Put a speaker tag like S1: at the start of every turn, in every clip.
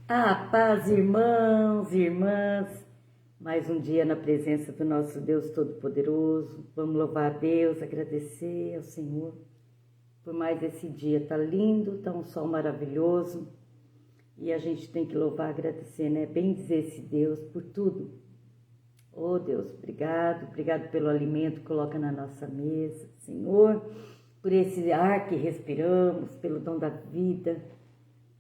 S1: Ah, paz, irmãos e irmãs, mais um dia na presença do nosso Deus Todo-Poderoso. Vamos louvar a Deus, agradecer ao Senhor por mais esse dia. Tá lindo, tá um sol maravilhoso e a gente tem que louvar, agradecer, né? Bem dizer esse Deus por tudo. Oh Deus, obrigado pelo alimento que coloca na nossa mesa, Senhor, por esse ar que respiramos, pelo dom da vida.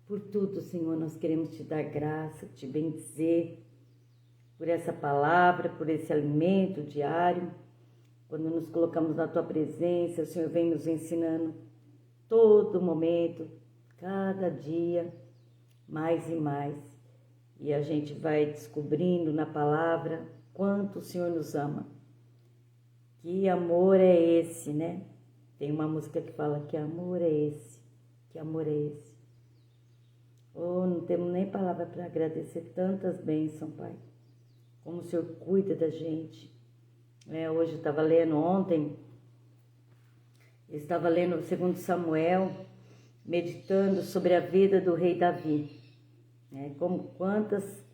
S1: Por tudo, Senhor, nós queremos te dar graça, te bendizer, por essa palavra, por esse alimento diário. Quando nos colocamos na Tua presença, o Senhor vem nos ensinando todo momento, cada dia, mais e mais. E a gente vai descobrindo na palavra quanto o Senhor nos ama. Que amor é esse, né? Tem uma música que fala que amor é esse, que amor é esse. Oh, não temos nem palavra para agradecer tantas bênçãos, Pai. Como o Senhor cuida da gente. Hoje eu estava lendo, ontem, eu estava lendo o 2 Samuel, meditando sobre a vida do rei Davi. Como quantas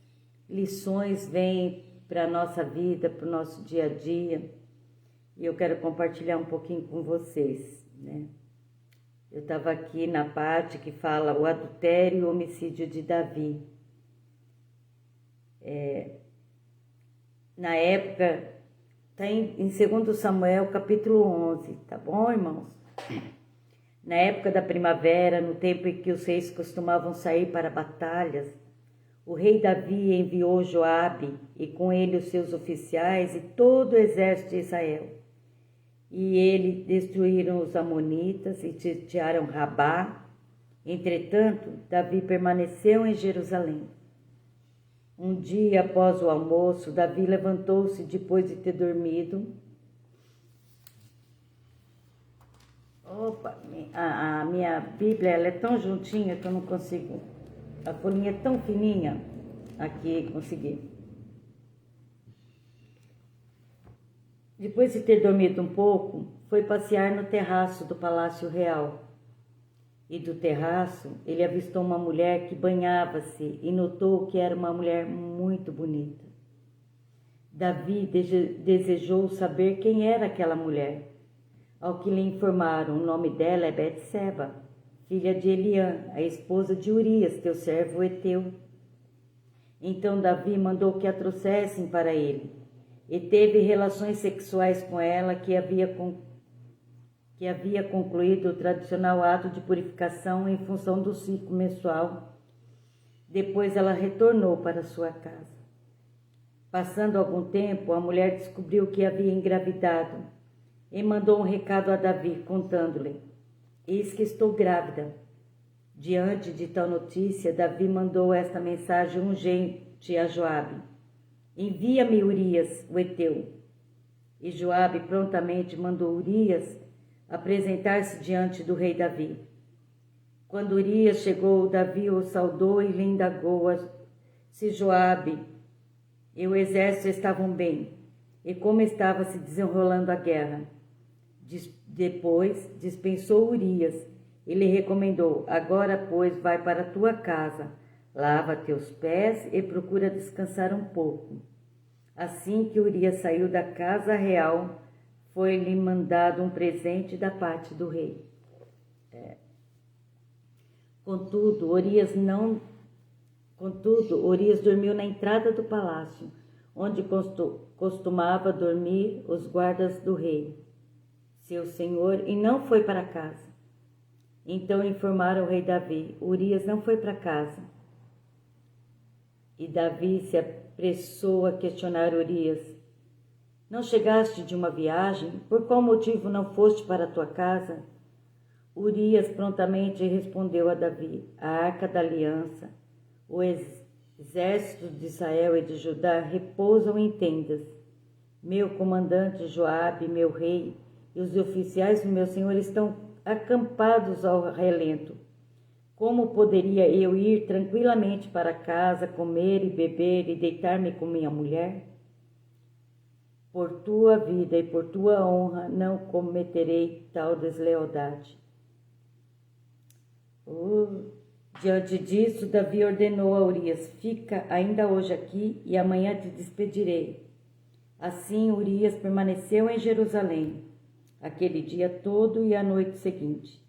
S1: lições vêm para a nossa vida, para o nosso dia a dia. E eu quero compartilhar um pouquinho com vocês, né? Eu estava aqui na parte que fala o adultério e o homicídio de Davi. Na época, está em 2 Samuel, capítulo 11, tá bom, irmãos? Na época da primavera, no tempo em que os reis costumavam sair para batalhas, o rei Davi enviou Joabe e com ele os seus oficiais e todo o exército de Israel. E eles destruíram os amonitas e sitiaram Rabá. Entretanto, Davi permaneceu em Jerusalém. Um dia após o almoço, Davi levantou-se depois de ter dormido. A minha Bíblia ela é tão juntinha que eu não consigo. A folhinha é tão fininha. Aqui, consegui. Depois de ter dormido um pouco, foi passear no terraço do Palácio Real. E do terraço, ele avistou uma mulher que banhava-se e notou que era uma mulher muito bonita. Davi desejou saber quem era aquela mulher. Ao que lhe informaram, o nome dela é Betseba, filha de Eliã, a esposa de Urias, teu servo Eteu. Então Davi mandou que a trouxessem para ele. E teve relações sexuais com ela que havia concluído o tradicional ato de purificação em função do ciclo menstrual. Depois ela retornou para sua casa. Passando algum tempo, a mulher descobriu que havia engravidado e mandou um recado a Davi, contando-lhe: eis que estou grávida. Diante de tal notícia, Davi mandou esta mensagem urgente a Joabe: envia-me Urias, o Eteu. E Joabe prontamente mandou Urias apresentar-se diante do rei Davi. Quando Urias chegou, Davi o saudou e lhe indagou se Joabe e o exército estavam bem, e como estava se desenrolando a guerra. Depois dispensou Urias e lhe recomendou: agora, pois, vai para a tua casa, lava teus pés e procura descansar um pouco. Assim que Urias saiu da casa real, foi-lhe mandado um presente da parte do rei. Contudo, Urias dormiu na entrada do palácio, onde costumava dormir os guardas do rei, seu senhor, e não foi para casa. Então informaram o rei Davi: Urias não foi para casa. E Davi se apressou a questionar Urias: não chegaste de uma viagem? Por qual motivo não foste para a tua casa? Urias prontamente respondeu a Davi: a arca da aliança, o exército de Israel e de Judá repousam em tendas. Meu comandante Joabe, meu rei, e os oficiais do meu senhor estão acampados ao relento. Como poderia eu ir tranquilamente para casa, comer e beber e deitar-me com minha mulher? Por tua vida e por tua honra não cometerei tal deslealdade. Diante disso, Davi ordenou a Urias: fica ainda hoje aqui e amanhã te despedirei. Assim, Urias permaneceu em Jerusalém aquele dia todo e a noite seguinte.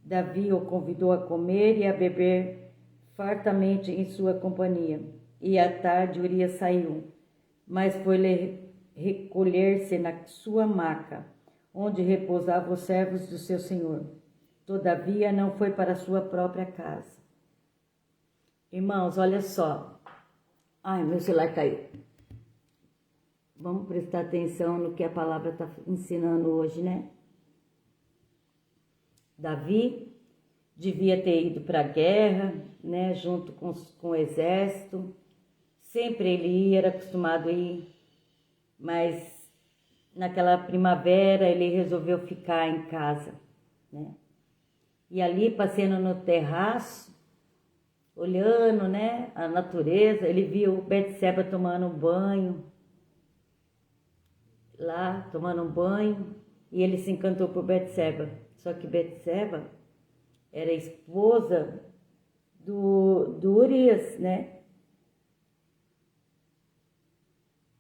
S1: Davi o convidou a comer e a beber fartamente em sua companhia. E à tarde Urias saiu, mas foi recolher-se na sua maca, onde repousavam os servos do seu senhor. Todavia não foi para sua própria casa. Irmãos, olha só. Ai, meu celular caiu. Vamos prestar atenção no que a palavra está ensinando hoje, né? Davi devia ter ido para a guerra, né? Junto com o exército. Sempre ele ia, era acostumado a ir. Mas naquela primavera ele resolveu ficar em casa, né? E ali, passeando no terraço, olhando, né, a natureza, ele viu Betseba tomando um banho, lá, tomando um banho, e ele se encantou por Betseba. Só que Betseba era esposa do Urias, né,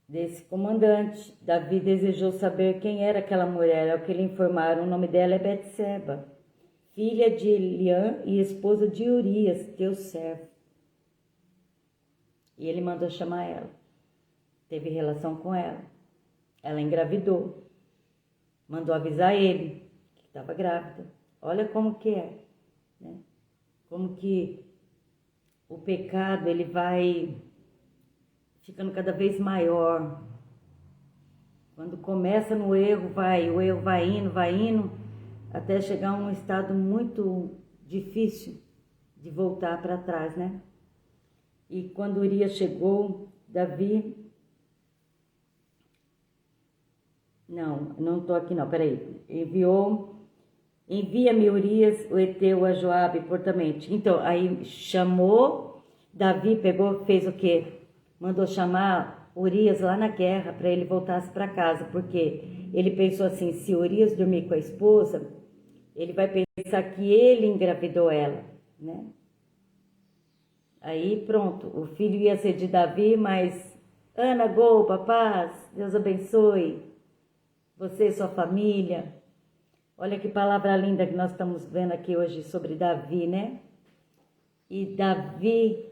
S1: desse comandante. Davi desejou saber quem era aquela mulher, ao que lhe informaram, o nome dela é Betseba, filha de Eliã e esposa de Urias, teu servo. E ele mandou chamar ela. Teve relação com ela. Ela engravidou. Mandou avisar ele que estava grávida. Olha como que é, né? Como que o pecado ele vai ficando cada vez maior. Quando começa no erro, o erro vai indo, até chegar a um estado muito difícil de voltar para trás, né? E quando Urias chegou, Davi... Não estou aqui não, peraí. Envia-me Urias, o heteu, a Joabe, portamente. Então, aí chamou, Davi pegou, fez o quê? Mandou chamar Urias lá na guerra para ele voltasse para casa, porque ele pensou assim, se Urias dormir com a esposa, ele vai pensar que ele engravidou ela, né? Aí pronto, o filho ia ser de Davi, mas Ana, Golpa, paz, Deus abençoe você e sua família. Olha que palavra linda que nós estamos vendo aqui hoje sobre Davi, né? E Davi,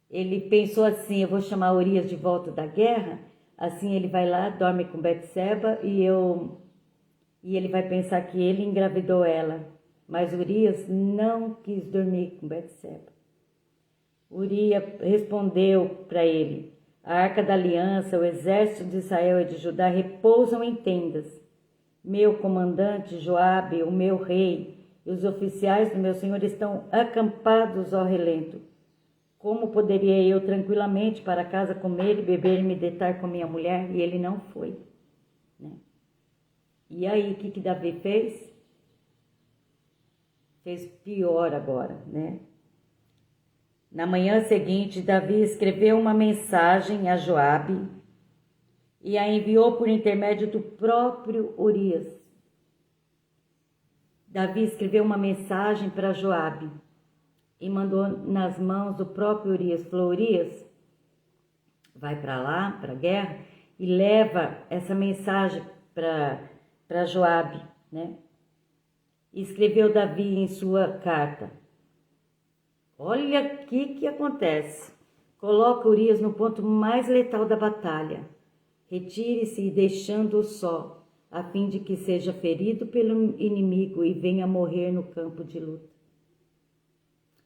S1: ele pensou assim, eu vou chamar Urias de volta da guerra, assim ele vai lá, dorme com Betseba e ele vai pensar que ele engravidou ela. Mas Urias não quis dormir com Betseba. Urias respondeu para ele, a arca da aliança, o exército de Israel e de Judá repousam em tendas. Meu comandante Joabe, o meu rei, e os oficiais do meu senhor estão acampados ao relento. Como poderia eu tranquilamente para casa comer e beber e me deitar com minha mulher? E ele não foi, né? E aí, o que Davi fez? Fez pior agora, né? Na manhã seguinte, Davi escreveu uma mensagem a Joabe e a enviou por intermédio do próprio Urias. Davi escreveu uma mensagem para Joabe e mandou nas mãos do próprio Urias. Falou, Urias, vai para lá, para a guerra, e leva essa mensagem para Joabe, né? E escreveu Davi em sua carta. Olha o que acontece. Coloca Urias no ponto mais letal da batalha. Retire-se deixando-o só, a fim de que seja ferido pelo inimigo e venha morrer no campo de luta.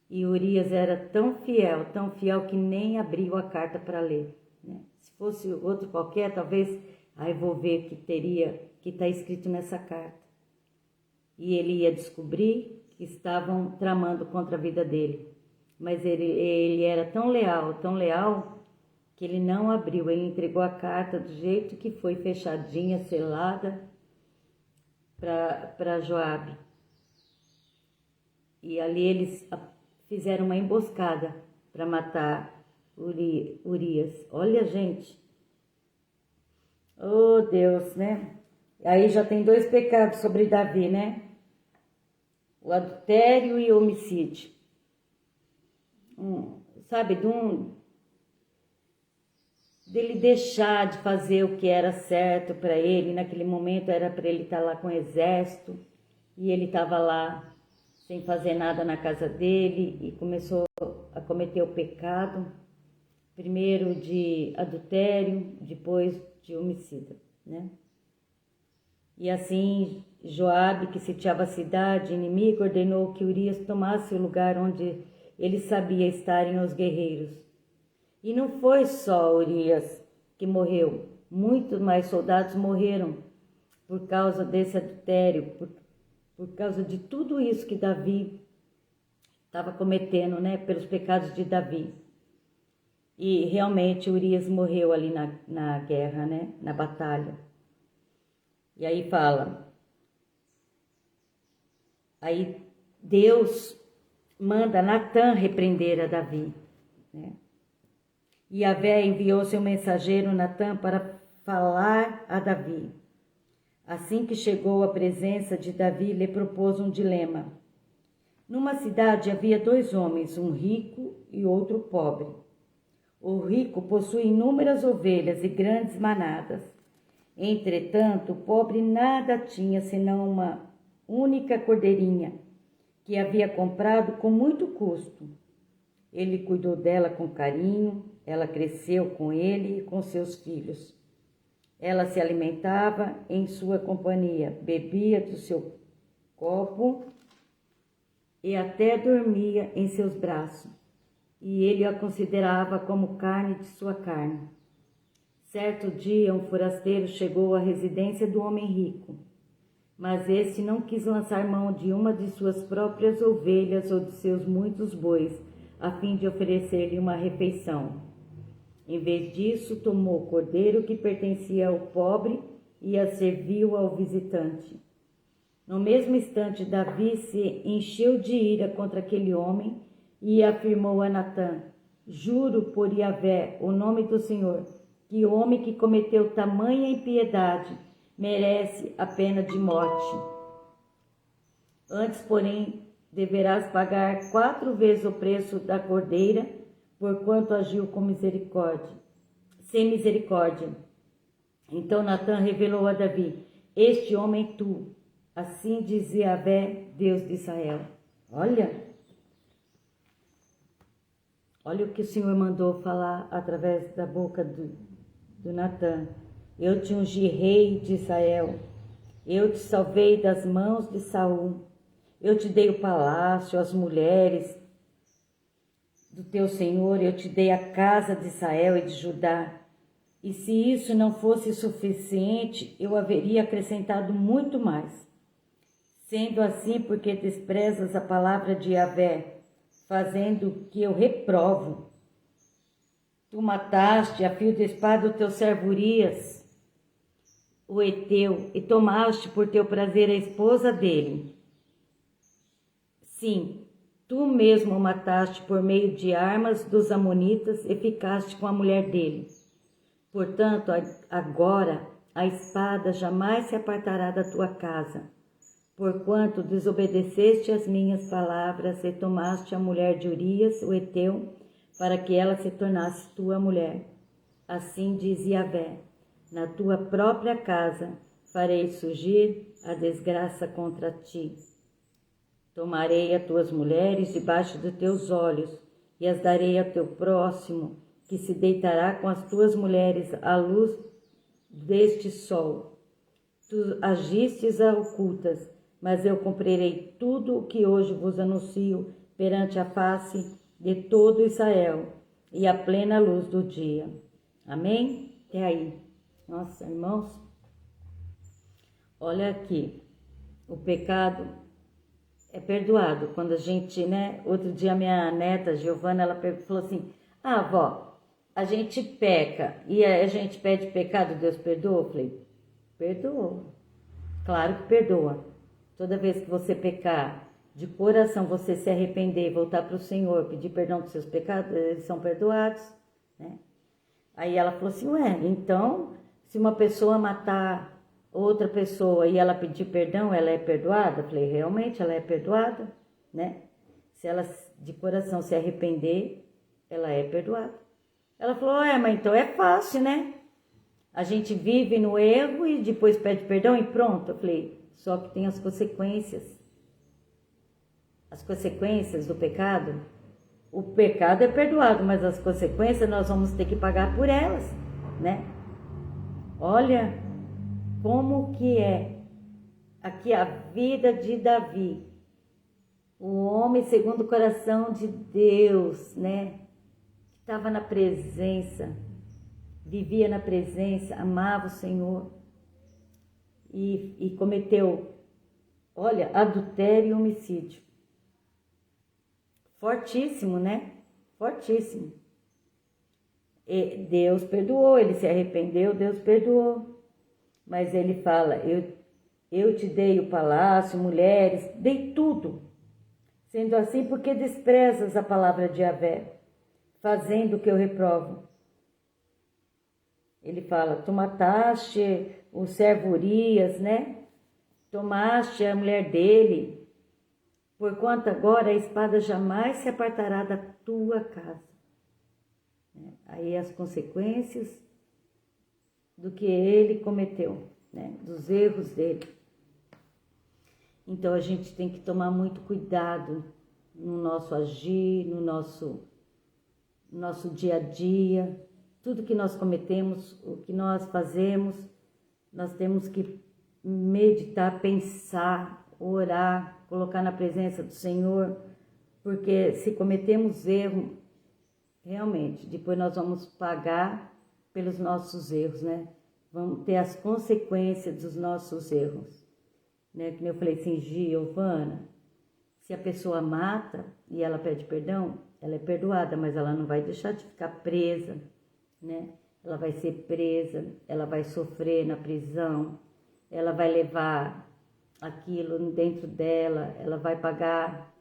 S1: E Urias era tão fiel que nem abriu a carta para ler, né? Se fosse outro qualquer, talvez, vou ver que está escrito nessa carta. E ele ia descobrir que estavam tramando contra a vida dele. Mas ele era tão leal, que ele não abriu. Ele entregou a carta do jeito que foi, fechadinha, selada, para Joabe. E ali eles fizeram uma emboscada para matar Urias. Olha, gente. Oh, Deus, né? Aí já tem 2 pecados sobre Davi, né? O adultério e o homicídio. sabe, dele deixar de fazer o que era certo para ele. Naquele momento era para ele estar lá com o exército, e ele estava lá sem fazer nada na casa dele e começou a cometer o pecado, primeiro de adultério, depois de homicídio, né? E assim Joabe, que sitiava a cidade inimiga, ordenou que Urias tomasse o lugar onde ele sabia estarem os guerreiros. E não foi só Urias que morreu, muitos mais soldados morreram por causa desse adultério, por causa de tudo isso que Davi estava cometendo, né, pelos pecados de Davi. E realmente Urias morreu ali na guerra, né, na batalha. E aí fala, aí Deus manda Natã repreender a Davi, né? E Yahvé enviou seu mensageiro Natã para falar a Davi. Assim que chegou à presença de Davi, lhe propôs um dilema. Numa cidade havia 2 homens, um rico e outro pobre. O rico possui inúmeras ovelhas e grandes manadas. Entretanto, o pobre nada tinha senão uma única cordeirinha, que havia comprado com muito custo. Ele cuidou dela com carinho, ela cresceu com ele e com seus filhos. Ela se alimentava em sua companhia, bebia do seu copo e até dormia em seus braços, e ele a considerava como carne de sua carne. Certo dia, um forasteiro chegou à residência do homem rico, mas este não quis lançar mão de uma de suas próprias ovelhas ou de seus muitos bois, a fim de oferecer-lhe uma refeição. Em vez disso, tomou o cordeiro que pertencia ao pobre e a serviu ao visitante. No mesmo instante, Davi se encheu de ira contra aquele homem e afirmou a Natã: juro por Yahvé, o nome do Senhor, que o homem que cometeu tamanha impiedade merece a pena de morte. Antes, porém, deverás pagar 4 vezes o preço da cordeira, porquanto agiu com misericórdia, sem misericórdia. Então Natã revelou a Davi: este homem tu, assim diz Yahvé, Deus de Israel. Olha o que o Senhor mandou falar através da boca do Natã. Eu te ungi rei de Israel, eu te salvei das mãos de Saul, eu te dei o palácio, as mulheres do teu Senhor, eu te dei a casa de Israel e de Judá. E se isso não fosse suficiente, eu haveria acrescentado muito mais. Sendo assim, porque desprezas a palavra de Yahvé, fazendo o que eu reprovo. Tu mataste a fio de espada o teu servo Urias, o Eteu, e tomaste por teu prazer a esposa dele. Sim, tu mesmo o mataste por meio de armas dos amonitas e ficaste com a mulher dele. Portanto, agora a espada jamais se apartará da tua casa, porquanto desobedeceste as minhas palavras e tomaste a mulher de Urias, o Eteu, para que ela se tornasse tua mulher. Assim diz Yahvé: na tua própria casa farei surgir a desgraça contra ti. Tomarei as tuas mulheres debaixo dos teus olhos e as darei ao teu próximo, que se deitará com as tuas mulheres à luz deste sol. Tu agistes a ocultas, mas eu cumprirei tudo o que hoje vos anuncio perante a face de todo Israel e a plena luz do dia. Amém? Até aí. Nossa, irmãos, olha aqui, o pecado é perdoado. Quando a gente, né, outro dia minha neta, Giovana, ela falou assim: ah, vó, a gente peca e a gente pede pecado, Deus perdoa? Eu falei: perdoa, claro que perdoa. Toda vez que você pecar, de coração você se arrepender, voltar para o Senhor, pedir perdão dos seus pecados, eles são perdoados, né? Aí ela falou assim: ué, então, se uma pessoa matar outra pessoa e ela pedir perdão, ela é perdoada? Eu falei: realmente, ela é perdoada, né? Se ela de coração se arrepender, ela é perdoada. Ela falou, mas então é fácil, né? A gente vive no erro e depois pede perdão e pronto. Eu falei, só que tem as consequências. As consequências do pecado. O pecado é perdoado, mas as consequências nós vamos ter que pagar por elas, né? Olha como que é aqui a vida de Davi. O homem segundo o coração de Deus, né? Estava na presença, vivia na presença, amava o Senhor e cometeu, olha, adultério e homicídio. Fortíssimo, né? Fortíssimo. E Deus perdoou, ele se arrependeu, Deus perdoou. Mas ele fala, eu te dei o palácio, mulheres, dei tudo. Sendo assim, porque desprezas a palavra de Yahvé, fazendo o que eu reprovo. Ele fala, tu mataste o servo Urias, né? Tomaste a mulher dele, porquanto agora a espada jamais se apartará da tua casa. Aí as consequências do que ele cometeu, né? Dos erros dele. Então a gente tem que tomar muito cuidado no nosso agir, no nosso dia a dia, tudo que nós cometemos, o que nós fazemos, nós temos que meditar, pensar, orar, colocar na presença do Senhor, porque se cometemos erro, realmente, depois nós vamos pagar pelos nossos erros, né? Vamos ter as consequências dos nossos erros, né? Como eu falei assim, Giovana, se a pessoa mata e ela pede perdão, ela é perdoada, mas ela não vai deixar de ficar presa, né? Ela vai ser presa, ela vai sofrer na prisão, ela vai levar aquilo dentro dela, ela vai pagar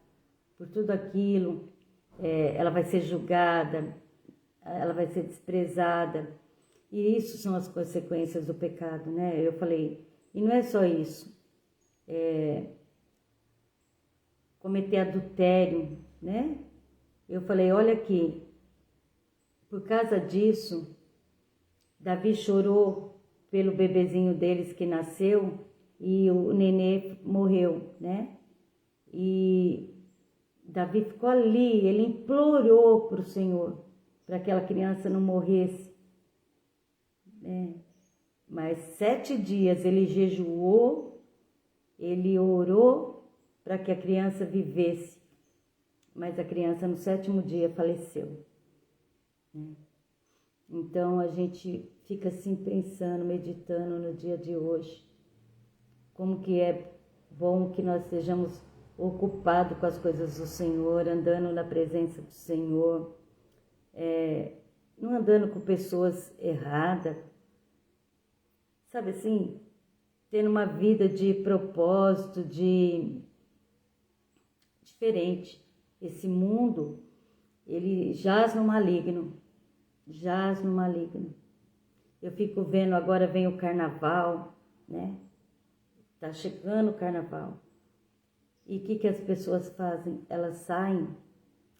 S1: por tudo aquilo, ela vai ser julgada, ela vai ser desprezada. E isso são as consequências do pecado, né? Eu falei, e não é só isso. Cometer adultério, né? Eu falei, olha aqui, por causa disso, Davi chorou pelo bebezinho deles que nasceu e o nenê morreu, né? E Davi ficou ali, ele implorou para o Senhor, para que aquela criança não morresse, né? Mas 7 dias ele jejuou, ele orou para que a criança vivesse, mas a criança no 7º dia faleceu, né? Então a gente fica assim pensando, meditando no dia de hoje, como que é bom que nós sejamos ocupados com as coisas do Senhor, andando na presença do Senhor, não andando com pessoas erradas, sabe assim, tendo uma vida de propósito, diferente. Esse mundo, ele jaz no maligno, Eu fico vendo, agora vem o carnaval, né? Tá chegando o carnaval. E o que as pessoas fazem? Elas saem,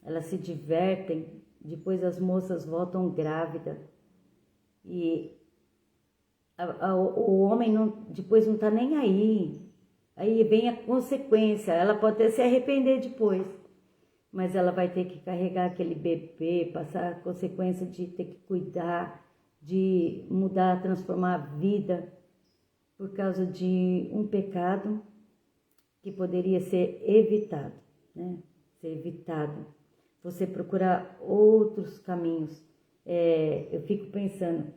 S1: elas se divertem, depois as moças voltam grávidas. E o homem depois não tá nem aí. Aí vem a consequência, ela pode até se arrepender depois, mas ela vai ter que carregar aquele bebê, passar a consequência de ter que cuidar, de mudar, transformar a vida por causa de um pecado que poderia ser evitado, né? Ser evitado. Você procurar outros caminhos. Eu fico pensando,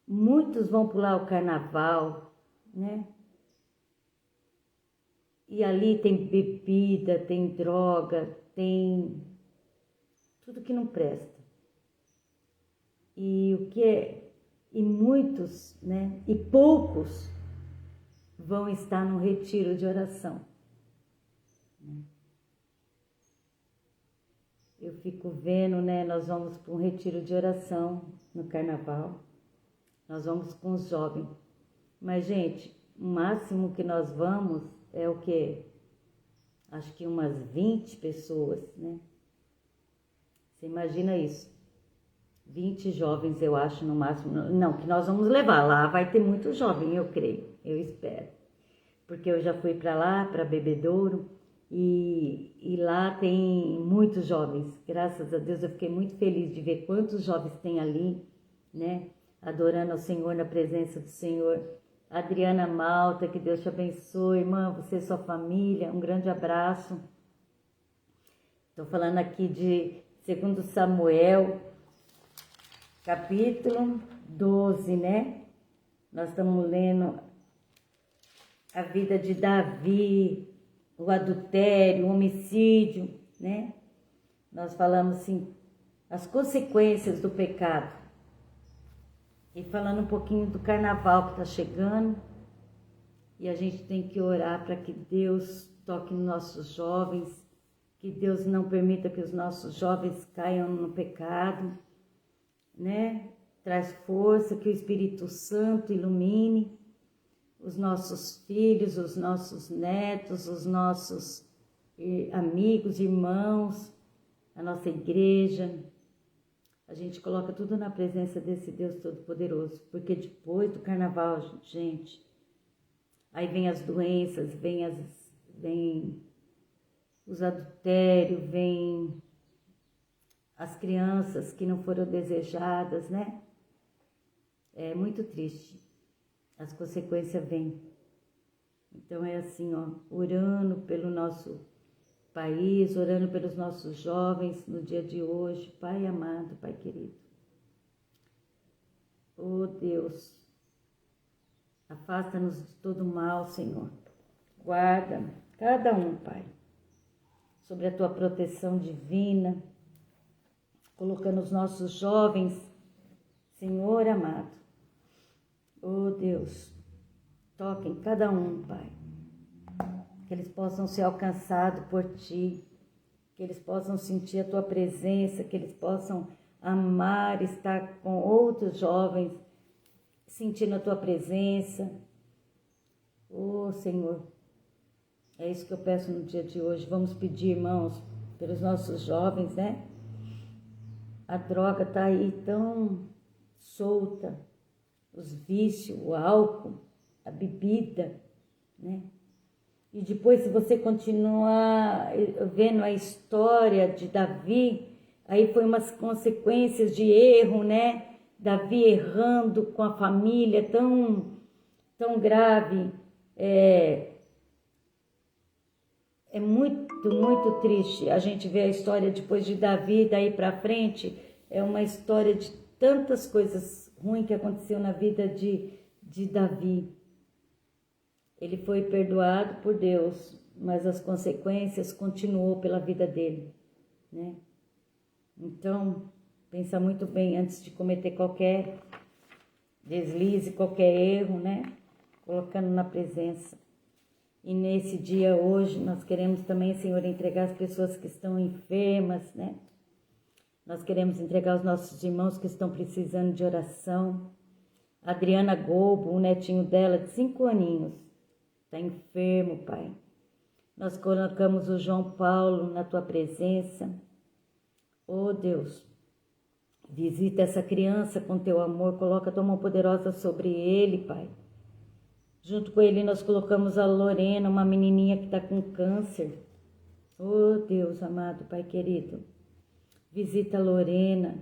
S1: muitos vão pular o carnaval, né? E ali tem bebida, tem droga, tem tudo que não presta. E muitos, né? E poucos vão estar no retiro de oração. Eu fico vendo, né? Nós vamos para um retiro de oração no carnaval. Nós vamos com os jovens. Mas, gente, o máximo que nós vamos é o quê? Acho que umas 20 pessoas, né? Você imagina isso? 20 jovens, eu acho, no máximo. Não, que nós vamos levar. Lá vai ter muito jovem, eu creio. Eu espero. Porque eu já fui para lá, para Bebedouro, e lá tem muitos jovens. Graças a Deus, eu fiquei muito feliz de ver quantos jovens tem ali, né? Adorando ao Senhor, na presença do Senhor. Adriana Malta, que Deus te abençoe. Irmã, você e sua família, um grande abraço. Estou falando aqui de 2 Samuel, capítulo 12, né? Nós estamos lendo a vida de Davi, o adultério, o homicídio, né? Nós falamos assim, as consequências do pecado. E falando um pouquinho do carnaval que está chegando. E a gente tem que orar para que Deus toque nos nossos jovens, que Deus não permita que os nossos jovens caiam no pecado, né? Traz força, que o Espírito Santo ilumine os nossos filhos, os nossos netos, os nossos amigos, irmãos, a nossa igreja. A gente coloca tudo na presença desse Deus Todo-Poderoso, porque depois do carnaval, gente, aí vem as doenças, vem os adultérios, vem as crianças que não foram desejadas, né? É muito triste. As consequências vêm. Então é assim, ó, orando pelo nosso país, orando pelos nossos jovens no dia de hoje. Pai amado, Pai querido. Oh Deus, afasta-nos de todo mal, Senhor. Guarda cada um, Pai, sobre a Tua proteção divina, colocando os nossos jovens, Senhor amado. Oh Deus, toque em cada um, Pai, que eles possam ser alcançados por Ti, que eles possam sentir a Tua presença, que eles possam amar, estar com outros jovens, sentindo a Tua presença. Oh Senhor, é isso que eu peço no dia de hoje. Vamos pedir, irmãos, pelos nossos jovens, né? A droga está aí tão solta, os vícios, o álcool, a bebida, né? E depois, se você continuar vendo a história de Davi, aí foi umas consequências de erro, né? Davi errando com a família, tão grave. É muito, muito triste a gente ver a história depois de Davi, daí para frente. É uma história de tantas coisas ruins que aconteceu na vida de Davi. Ele foi perdoado por Deus, mas as consequências continuou pela vida dele, né? Então, pensa muito bem antes de cometer qualquer deslize, qualquer erro, né? Colocando na presença. E nesse dia hoje, nós queremos também, Senhor, entregar as pessoas que estão enfermas, né? Nós queremos entregar os nossos irmãos que estão precisando de oração. A Adriana Gobo, o netinho dela de 5 aninhos, está enfermo, Pai. Nós colocamos o João Paulo na Tua presença. Oh, Deus, visita essa criança com Teu amor, coloca a Tua mão poderosa sobre ele, Pai. Junto com ele nós colocamos a Lorena, uma menininha que está com câncer. Oh, Deus amado, Pai querido, visita a Lorena.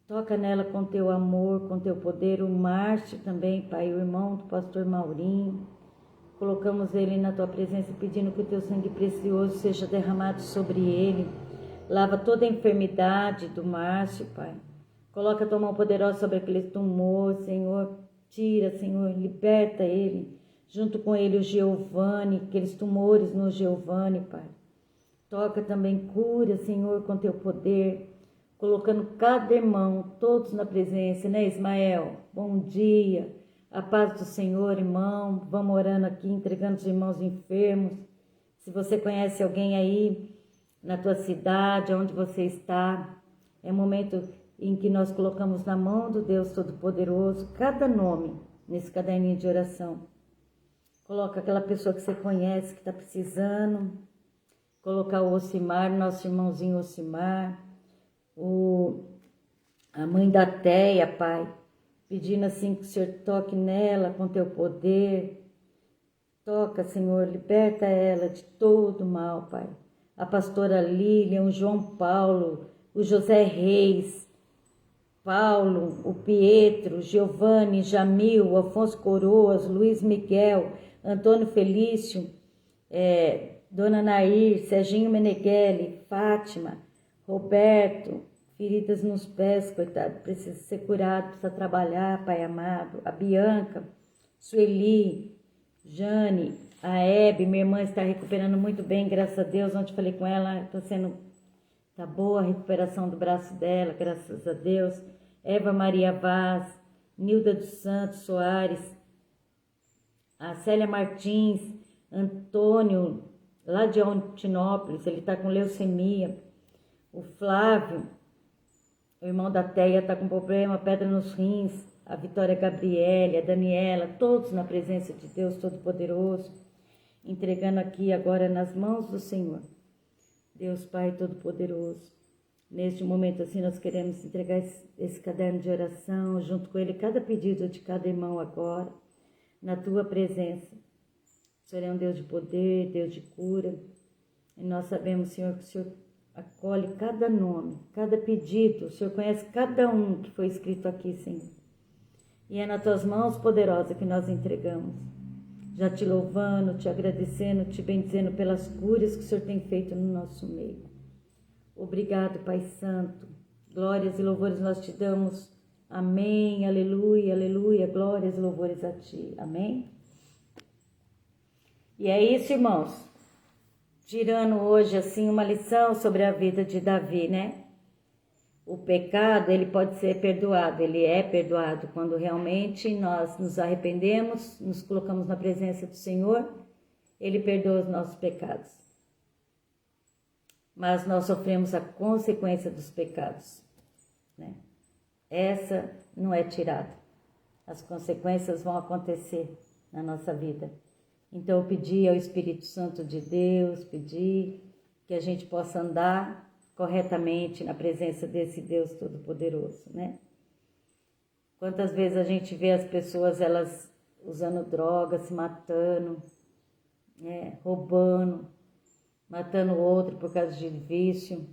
S1: Toca nela com Teu amor, com Teu poder. O Márcio também, Pai, o irmão do pastor Maurinho. Colocamos ele na Tua presença, pedindo que o Teu sangue precioso seja derramado sobre ele. Lava toda a enfermidade do Márcio, Pai. Coloca a Tua mão poderosa sobre aquele tumor, Senhor. Tira, Senhor, liberta ele. Junto com ele o Giovanni, aqueles tumores no Giovanni, Pai. Toca também, cura, Senhor, com Teu poder. Colocando cada irmão, todos na presença, né, Ismael? Bom dia. A paz do Senhor, irmão. Vamos orando aqui, entregando os irmãos enfermos. Se você conhece alguém aí na tua cidade, onde você está, é um momento em que nós colocamos na mão do Deus Todo-Poderoso cada nome nesse caderninho de oração. Coloca aquela pessoa que você conhece, que está precisando. Colocar o Ocimar, nosso irmãozinho Ocimar. a mãe da Teia, Pai, pedindo assim que o Senhor toque nela com teu poder. Toca, Senhor, liberta ela de todo mal, Pai. A pastora Lília, o João Paulo, o José Reis, Paulo, o Pietro, Giovanni, Jamil, Afonso Coroas, Luiz Miguel, Antônio Felício, Dona Nair, Serginho Meneghelli, Fátima, Roberto, feridas nos pés, coitado, precisa ser curado, precisa trabalhar, Pai amado, a Bianca, Sueli, Jane, a Hebe, minha irmã está recuperando muito bem, graças a Deus. Ontem falei com ela, tá boa a recuperação do braço dela, graças a Deus. Eva Maria Vaz, Nilda dos Santos Soares, a Célia Martins, Antônio, lá de Altinópolis, ele está com leucemia. O Flávio, o irmão da Teia, está com problema, pedra nos rins. A Vitória Gabriele, a Daniela, todos na presença de Deus Todo-Poderoso, entregando aqui agora nas mãos do Senhor. Deus Pai Todo-Poderoso, neste momento assim nós queremos entregar esse caderno de oração, junto com ele, cada pedido de cada irmão agora, na Tua presença. O Senhor é um Deus de poder, Deus de cura, e nós sabemos, Senhor, que o Senhor acolhe cada nome, cada pedido, o Senhor conhece cada um que foi escrito aqui, Senhor. E é nas Tuas mãos poderosas que nós entregamos, já Te louvando, Te agradecendo, Te bendizendo pelas curas que o Senhor tem feito no nosso meio. Obrigado, Pai Santo. Glórias e louvores nós Te damos. Amém, aleluia, aleluia. Glórias e louvores a Ti. Amém? E é isso, irmãos. Tirando hoje, assim, uma lição sobre a vida de Davi, né? O pecado, ele pode ser perdoado, ele é perdoado quando realmente nós nos arrependemos, nos colocamos na presença do Senhor, ele perdoa os nossos pecados. Mas nós sofremos a consequência dos pecados, né? Essa não é tirada. As consequências vão acontecer na nossa vida. Então eu pedi ao Espírito Santo de Deus, pedi que a gente possa andar corretamente na presença desse Deus Todo-Poderoso, né? Quantas vezes a gente vê as pessoas, elas usando drogas, se matando, né? Roubando, matando o outro por causa de vício,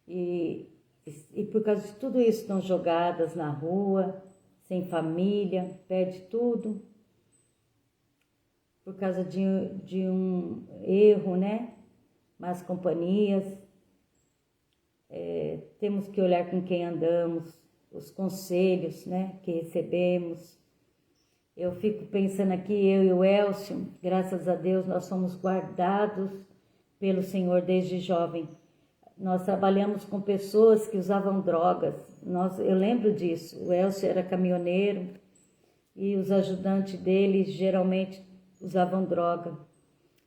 S1: e por causa de tudo isso estão jogadas na rua, sem família, perde tudo, por causa de um erro, né? Más companhias. Temos que olhar com quem andamos, os conselhos, né, que recebemos. Eu fico pensando aqui, eu e o Elcio, graças a Deus, nós somos guardados pelo Senhor desde jovem. Nós trabalhamos com pessoas que usavam drogas. Eu lembro disso. O Elcio era caminhoneiro e os ajudantes dele geralmente usavam droga.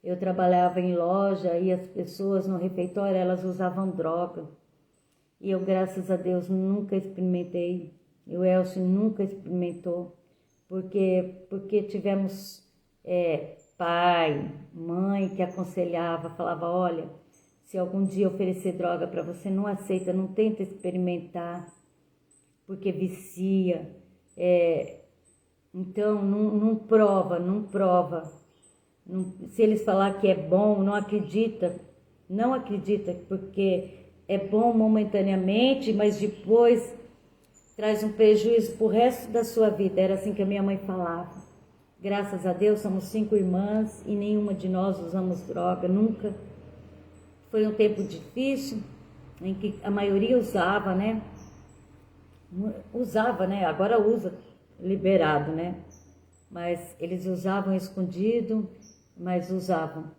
S1: Eu trabalhava em loja e as pessoas no refeitório, elas usavam droga. E eu, graças a Deus, nunca experimentei. E o Elcio nunca experimentou. Porque tivemos pai, mãe que aconselhava, falava, olha, se algum dia oferecer droga para você, não aceita, não tenta experimentar, porque vicia. Então, não prova. Se eles falar que é bom, não acredita, porque é bom momentaneamente, mas depois traz um prejuízo para o resto da sua vida. Era assim que a minha mãe falava. Graças a Deus, somos 5 irmãs e nenhuma de nós usamos droga, nunca. Foi um tempo difícil, em que a maioria usava, né? Agora usa liberado, né? Mas eles usavam escondido, mas usavam.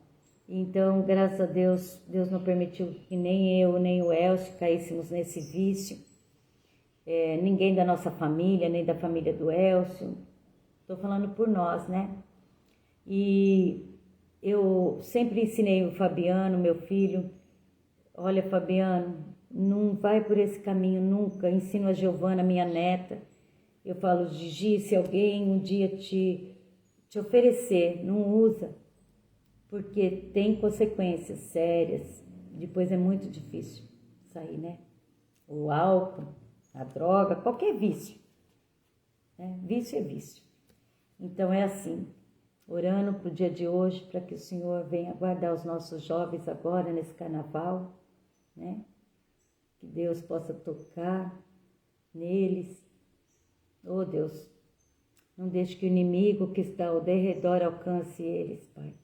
S1: Então, graças a Deus, Deus não permitiu que nem eu, nem o Elcio caíssemos nesse vício. Ninguém da nossa família, nem da família do Elcio. Estou falando por nós, né? E eu sempre ensinei o Fabiano, meu filho, olha, Fabiano, não vai por esse caminho nunca. Ensino a Giovana, minha neta. Eu falo, Gigi, se alguém um dia te oferecer, não usa, porque tem consequências sérias. Depois é muito difícil sair, né? o álcool, a droga, qualquer vício. Né? Vício é vício. Então é assim, orando para o dia de hoje, para que o Senhor venha guardar os nossos jovens agora nesse carnaval, né? Que Deus possa tocar neles. Oh Deus, não deixe que o inimigo que está ao derredor alcance eles, Pai.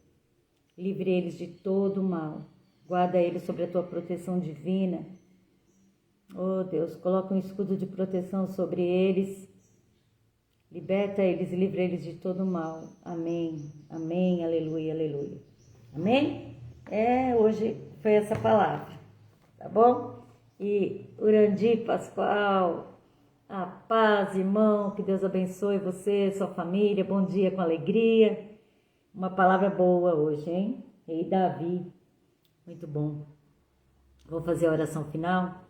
S1: Livre eles de todo o mal. Guarda eles sob a tua proteção divina. Oh Deus, coloca um escudo de proteção sobre eles. Liberta eles e livra eles de todo o mal. Amém, amém, aleluia, aleluia. Amém? Hoje foi essa palavra, tá bom? E Urandi Pascoal, a paz, irmão, que Deus abençoe você, sua família, bom dia com alegria. Uma palavra boa hoje, hein? Rei Davi, muito bom. Vou fazer a oração final.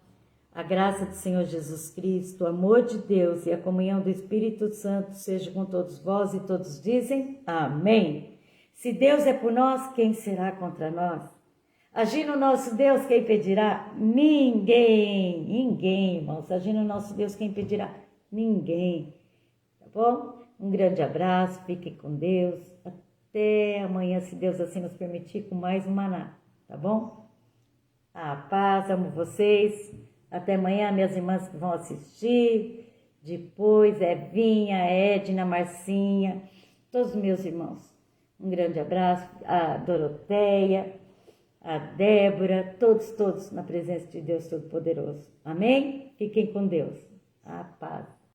S1: A graça do Senhor Jesus Cristo, o amor de Deus e a comunhão do Espírito Santo seja com todos vós e todos dizem amém. Se Deus é por nós, quem será contra nós? Agindo o nosso Deus, quem impedirá? Ninguém, irmãos. Agindo o nosso Deus, quem impedirá? Ninguém. Tá bom? Um grande abraço, fiquem com Deus. Até amanhã, se Deus assim nos permitir, com mais um maná. Tá bom? A paz, amo vocês. Até amanhã, minhas irmãs que vão assistir. Depois, Evinha, Edna, Marcinha, todos os meus irmãos. Um grande abraço. A Doroteia, a Débora, todos na presença de Deus Todo-Poderoso. Amém? Fiquem com Deus. A paz.